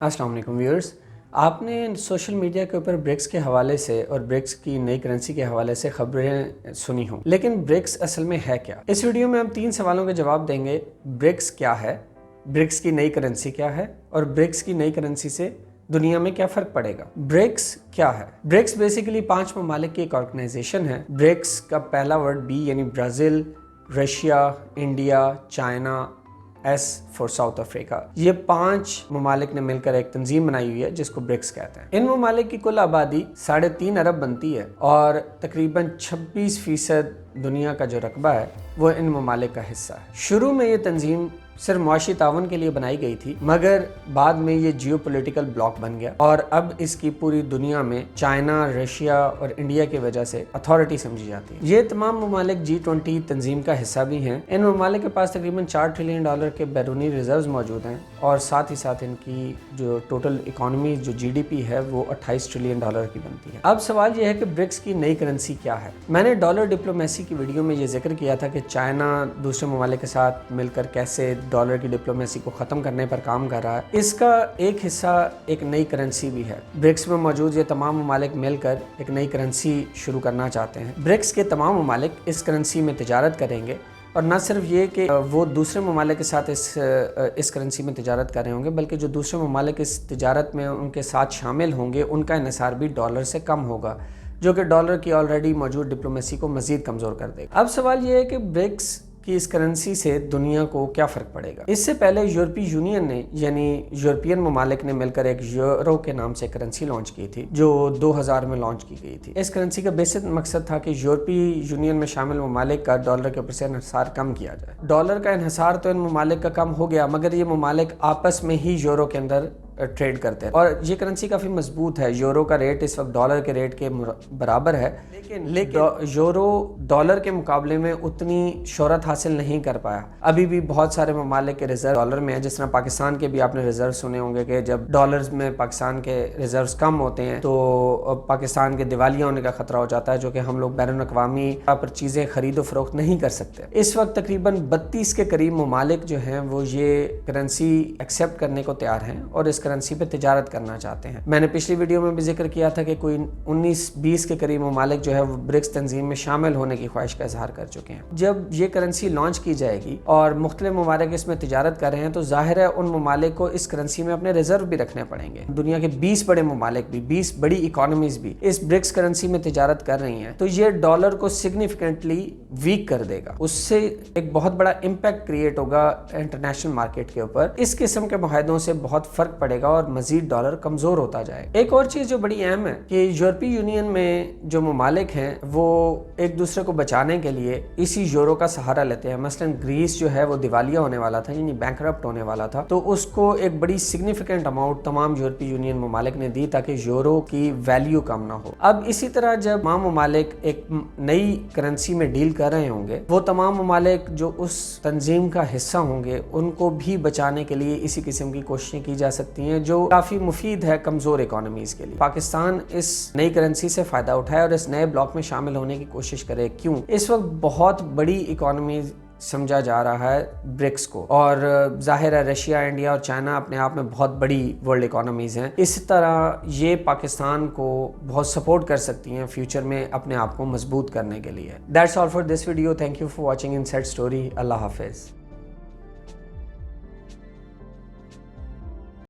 अस्सलाम वालेकुम व्यूअर्स, आपने सोशल मीडिया के ऊपर ब्रिक्स के हवाले से और ब्रिक्स की नई करेंसी के हवाले से खबरें सुनी हों, लेकिन ब्रिक्स असल में है क्या? इस वीडियो में हम 3 सवालों के जवाब देंगे। ब्रिक्स क्या है, ब्रिक्स की नई करेंसी क्या है और ब्रिक्स की नई करेंसी से दुनिया में क्या फ़र्क पड़ेगा। ब्रिक्स क्या है? ब्रिक्स बेसिकली 5 ममालिक की एक ऑर्गेनाइजेशन है। ब्रिक्स का पहला वर्ड बी यानी Brazil, Russia, India, China, S for south Africa. ये 5 ममालिक ने मिलकर एक तंजीम बनाई हुई है जिसको ब्रिक्स कहते हैं। इन ममालिक की कुल आबादी 3.5 अरब बनती है और तकरीबन 26% दुनिया का जो रकबा है वो इन ममालिक का हिस्सा है। शुरू में ये तंजीम सिर्फ मुआशी तावन के लिए बनाई गई थी, मगर बाद में ये जियोपॉलिटिकल ब्लॉक बन गया और अब इसकी पूरी दुनिया में चाइना, रशिया और इंडिया की वजह से अथॉरिटी समझी जाती है। ये तमाम ममालिक G20 तंजीम का हिस्सा भी हैं। इन ममालिक के पास तकरीबन $4 ट्रिलियन के बैरूनी रिजर्व्स मौजूद हैं और साथ ही साथ इनकी जो टोटल इकॉनमी जो GDP है वो $28 ट्रिलियन की बनती है। अब सवाल ये है कि ब्रिक्स की नई करेंसी क्या है। मैंने डॉलर डिप्लोमेसी की वीडियो में ये जिक्र किया था कि चाइना दूसरे ममालिक के साथ मिलकर कैसे डॉलर की डिप्लोमेसी को ख़त्म करने पर काम कर रहा है। इसका एक हिस्सा एक नई करेंसी भी है। ब्रिक्स में मौजूद ये तमाम ममालिक मिलकर एक नई करेंसी शुरू करना चाहते हैं। ब्रिक्स के तमाम ममालिक इस करेंसी में तिजारत करेंगे और न सिर्फ ये कि वो दूसरे ममालिक के साथ इस करेंसी में तिजारत कर रहे होंगे, बल्कि जो दूसरे ममालिक इस तिजारत में उनके साथ शामिल होंगे उनका इन्हिसार भी डॉलर से कम होगा, जो कि डॉलर की ऑलरेडी मौजूद डिप्लोमेसी को मज़ीद कमज़ोर कर देगा। अब सवाल ये है कि ब्रिक्स कि इस करेंसी से दुनिया को क्या फ़र्क पड़ेगा। इससे पहले यूरोपीय यूनियन ने यानी यूरोपियन ममालिक ने मिलकर एक यूरो के नाम से करेंसी लॉन्च की थी जो 2000 में लॉन्च की गई थी। इस करेंसी का बेसिक मकसद था कि यूरोपीय यूनियन में शामिल ममालिक का डॉलर के ऊपर से इन्हिसार कम किया जाए। डॉलर का इन्हिसार तो इन ममालिक का कम हो गया, मगर ये ममालिक आपस में ही यूरो के अंदर ट्रेड करते हैं और ये करेंसी काफ़ी मजबूत है। यूरो का रेट इस वक्त डॉलर के रेट के बराबर है, लेकिन यूरो डॉलर के मुकाबले में उतनी शोहरत हासिल नहीं कर पाया। अभी भी बहुत सारे ममालिक के रिजर्व डॉलर में है, जिस तरह पाकिस्तान के भी आपने रिजर्व सुने होंगे कि जब डॉलर्स में पाकिस्तान के रिजर्व्स कम होते हैं तो पाकिस्तान के दिवालिया होने का खतरा हो जाता है, जो कि हम लोग बैरून अक़वामी पर चीज़ें खरीदो फरोख्त नहीं कर सकते। इस वक्त तकरीबन 32 के करीब ममालिक जो हैं वो ये करेंसी एक्सेप्ट करने को तैयार हैं और इस करेंसी पे तिजारत करना चाहते हैं। मैंने पिछली वीडियो में भी जिक्र किया था कि कोई 19-20 के करीब ममालिक जो है वो ब्रिक्स तंजीम में शामिल होने की ख्वाहिश का इजहार कर चुके हैं। जब ये करेंसी लॉन्च की जाएगी और मुख्तलिफ ममालिक इसमें तिजारत कर रहे हैं तो जाहिर है उन ममालिक को इस करेंसी में अपने रिजर्व भी रखने पड़ेंगे। दुनिया के 20 बड़े ममालिक भी, 20 बड़ी इकोनॉमीज भी इस ब्रिक्स करेंसी में तिजारत कर रही हैं, तो ये डॉलर को सिग्निफिकेंटली वीक कर देगा। उससे एक बहुत बड़ा इम्पैक्ट क्रिएट होगा इंटरनेशनल मार्केट के ऊपर। इस किस्म के मुआहदों से बहुत फर्क पड़ेगा और मजीद डॉलर कमजोर होता जाए। एक और चीज जो बड़ी अहम है कि यूरोपीय यूनियन में जो ममालिक हैं वो एक दूसरे को बचाने के लिए इसी यूरो का सहारा लेते हैं। मसलन ग्रीस जो है वो दिवालिया होने वाला था, यानी बैंकरप्ट होने वाला था, तो उसको एक बड़ी सिग्निफिकेंट अमाउंट तमाम यूरोपीय यूनियन ममालिक ने दी ताकि यूरो की वैल्यू कम ना हो। अब इसी तरह जब तमाम ममालिक एक नई करेंसी में डील कर रहे होंगे, वो तमाम ममालिक जो उस तंजीम का हिस्सा होंगे उनको भी बचाने के लिए इसी किस्म की कोशिशें की जा सकती हैं, जो काफी मुफीद है कमजोर इकोनॉमीज के लिए। पाकिस्तान इस नई करेंसी से फायदा उठाए और इस नए ब्लॉक में शामिल होने की कोशिश करे। क्यों? इस वक्त बहुत बड़ी इकोनॉमी समझा जा रहा है ब्रिक्स को, और जाहिर है रशिया, इंडिया और चाइना अपने आप में बहुत बड़ी वर्ल्ड इकोनॉमीज हैं। इस तरह ये पाकिस्तान को बहुत सपोर्ट कर सकती हैं फ्यूचर में अपने आप को मजबूत करने के लिए। That's all for this video. Thank you for watching inside story. Allah Hafiz.